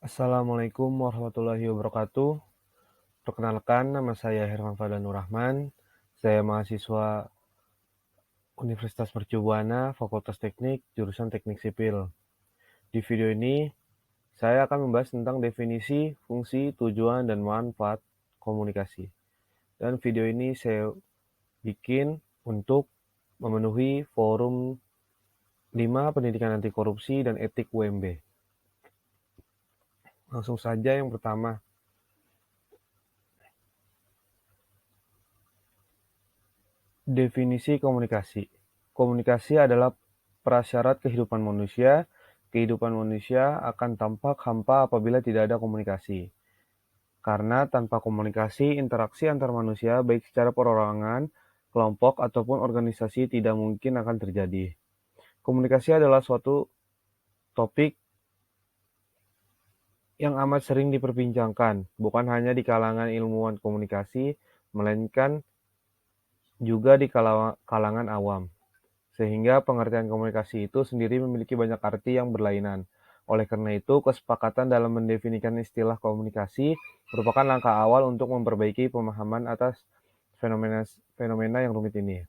Assalamualaikum warahmatullahi wabarakatuh. Perkenalkan, nama saya Herman Fadlanur Rahman. Saya mahasiswa Universitas Mercubuana, Fakultas Teknik, jurusan Teknik Sipil. Di video ini, saya akan membahas tentang definisi, fungsi, tujuan, dan manfaat komunikasi. Dan video ini saya bikin untuk memenuhi forum 5 Pendidikan Anti Korupsi dan Etik UMB. Langsung saja yang pertama. Definisi komunikasi. Komunikasi adalah prasyarat kehidupan manusia. Kehidupan manusia akan tampak hampa apabila tidak ada komunikasi. Karena tanpa komunikasi, interaksi antar manusia, baik secara perorangan, kelompok, ataupun organisasi tidak mungkin akan terjadi. Komunikasi adalah suatu topik yang amat sering diperbincangkan, bukan hanya di kalangan ilmuwan komunikasi, melainkan juga di kalangan awam. Sehingga pengertian komunikasi itu sendiri memiliki banyak arti yang berlainan. Oleh karena itu, kesepakatan dalam mendefinisikan istilah komunikasi merupakan langkah awal untuk memperbaiki pemahaman atas fenomena yang rumit ini.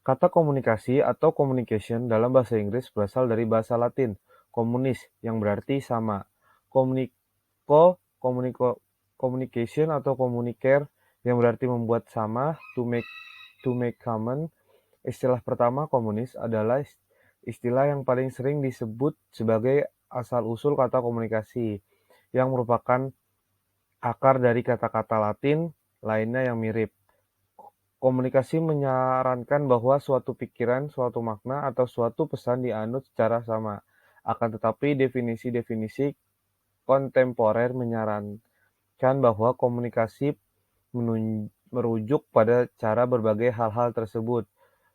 Kata komunikasi atau communication dalam bahasa Inggris berasal dari bahasa Latin, communis, yang berarti sama. Communication atau communicare yang berarti membuat sama, to make common. Istilah pertama, komunis, adalah istilah yang paling sering disebut sebagai asal-usul kata komunikasi, yang merupakan akar dari kata-kata Latin lainnya yang mirip. Komunikasi menyarankan bahwa suatu pikiran, suatu makna, atau suatu pesan dianut secara sama. Akan tetapi definisi-definisi kontemporer menyarankan bahwa komunikasi merujuk pada cara berbagai hal-hal tersebut,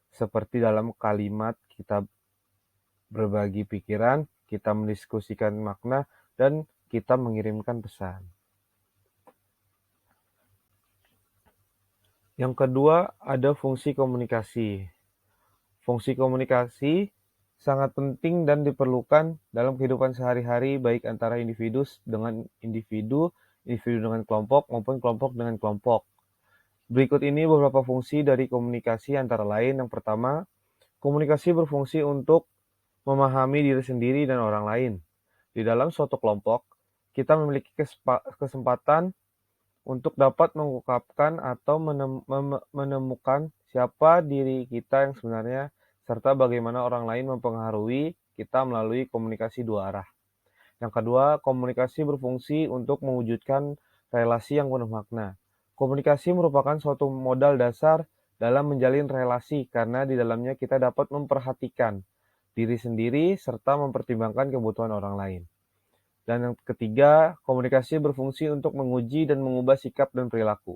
seperti dalam kalimat kita berbagi pikiran, kita mendiskusikan makna, dan kita mengirimkan pesan. Yang kedua, ada fungsi komunikasi. Fungsi komunikasi sangat penting dan diperlukan dalam kehidupan sehari-hari, baik antara individu dengan individu, individu dengan kelompok, maupun kelompok dengan kelompok. Berikut ini beberapa fungsi dari komunikasi antara lain. Yang pertama, komunikasi berfungsi untuk memahami diri sendiri dan orang lain. Di dalam suatu kelompok, kita memiliki kesempatan untuk dapat mengungkapkan atau menemukan siapa diri kita yang sebenarnya, serta bagaimana orang lain mempengaruhi kita melalui komunikasi dua arah. Yang kedua, komunikasi berfungsi untuk mewujudkan relasi yang penuh makna. Komunikasi merupakan suatu modal dasar dalam menjalin relasi karena di dalamnya kita dapat memperhatikan diri sendiri serta mempertimbangkan kebutuhan orang lain. Dan yang ketiga, komunikasi berfungsi untuk menguji dan mengubah sikap dan perilaku.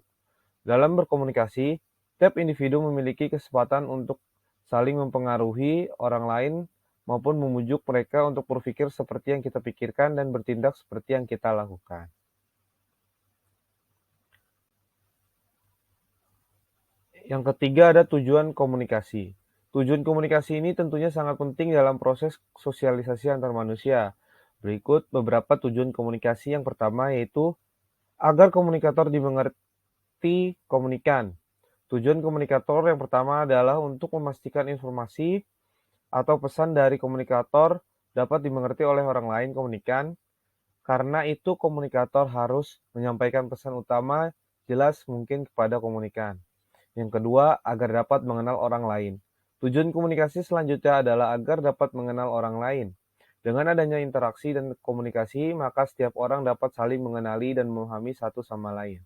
Dalam berkomunikasi, tiap individu memiliki kesempatan untuk saling mempengaruhi orang lain maupun memujuk mereka untuk berpikir seperti yang kita pikirkan dan bertindak seperti yang kita lakukan. Yang ketiga ada tujuan komunikasi. Tujuan komunikasi ini tentunya sangat penting dalam proses sosialisasi antar manusia. Berikut beberapa tujuan komunikasi. Yang pertama yaitu agar komunikator dimengerti komunikan. Tujuan komunikator yang pertama adalah untuk memastikan informasi atau pesan dari komunikator dapat dimengerti oleh orang lain komunikan. Karena itu komunikator harus menyampaikan pesan utama jelas mungkin kepada komunikan. Yang kedua, agar dapat mengenal orang lain. Tujuan komunikasi selanjutnya adalah agar dapat mengenal orang lain. Dengan adanya interaksi dan komunikasi, maka setiap orang dapat saling mengenali dan memahami satu sama lain.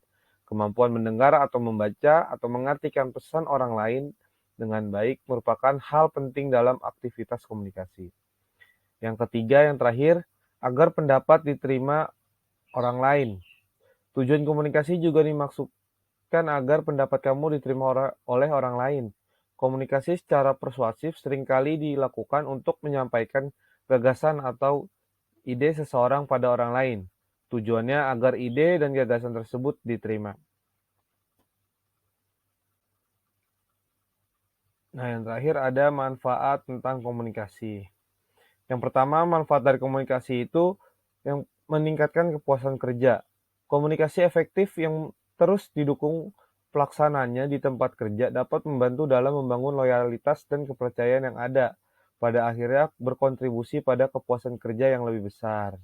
Kemampuan mendengar atau membaca atau mengartikan pesan orang lain dengan baik merupakan hal penting dalam aktivitas komunikasi. Yang ketiga, yang terakhir, agar pendapat diterima orang lain. Tujuan komunikasi juga dimaksudkan agar pendapat kamu diterima oleh orang lain. Komunikasi secara persuasif seringkali dilakukan untuk menyampaikan gagasan atau ide seseorang pada orang lain. Tujuannya agar ide dan gagasan tersebut diterima. Nah, yang terakhir ada manfaat tentang komunikasi. Yang pertama, manfaat dari komunikasi itu yang meningkatkan kepuasan kerja. Komunikasi efektif yang terus didukung pelaksananya di tempat kerja dapat membantu dalam membangun loyalitas dan kepercayaan yang ada, pada akhirnya berkontribusi pada kepuasan kerja yang lebih besar.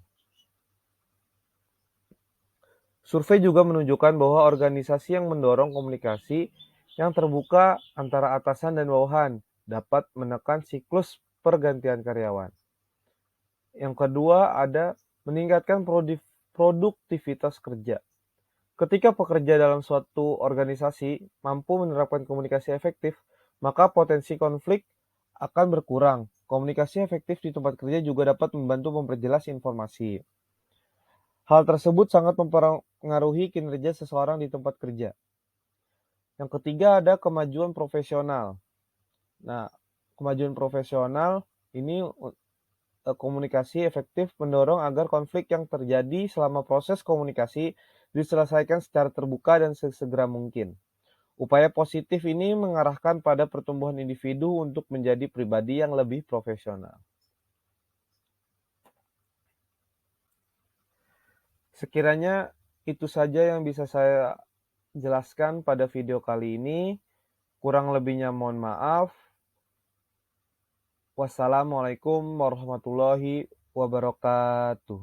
Survei juga menunjukkan bahwa organisasi yang mendorong komunikasi yang terbuka antara atasan dan bawahan dapat menekan siklus pergantian karyawan. Yang kedua ada meningkatkan produktivitas kerja. Ketika pekerja dalam suatu organisasi mampu menerapkan komunikasi efektif, maka potensi konflik akan berkurang. Komunikasi efektif di tempat kerja juga dapat membantu memperjelas informasi. Hal tersebut sangat mempengaruhi kinerja seseorang di tempat kerja. Yang ketiga ada kemajuan profesional. Nah, kemajuan profesional ini komunikasi efektif mendorong agar konflik yang terjadi selama proses komunikasi diselesaikan secara terbuka dan sesegera mungkin. Upaya positif ini mengarahkan pada pertumbuhan individu untuk menjadi pribadi yang lebih profesional. Sekiranya itu saja yang bisa saya jelaskan pada video kali ini. Kurang lebihnya mohon maaf. Wassalamualaikum warahmatullahi wabarakatuh.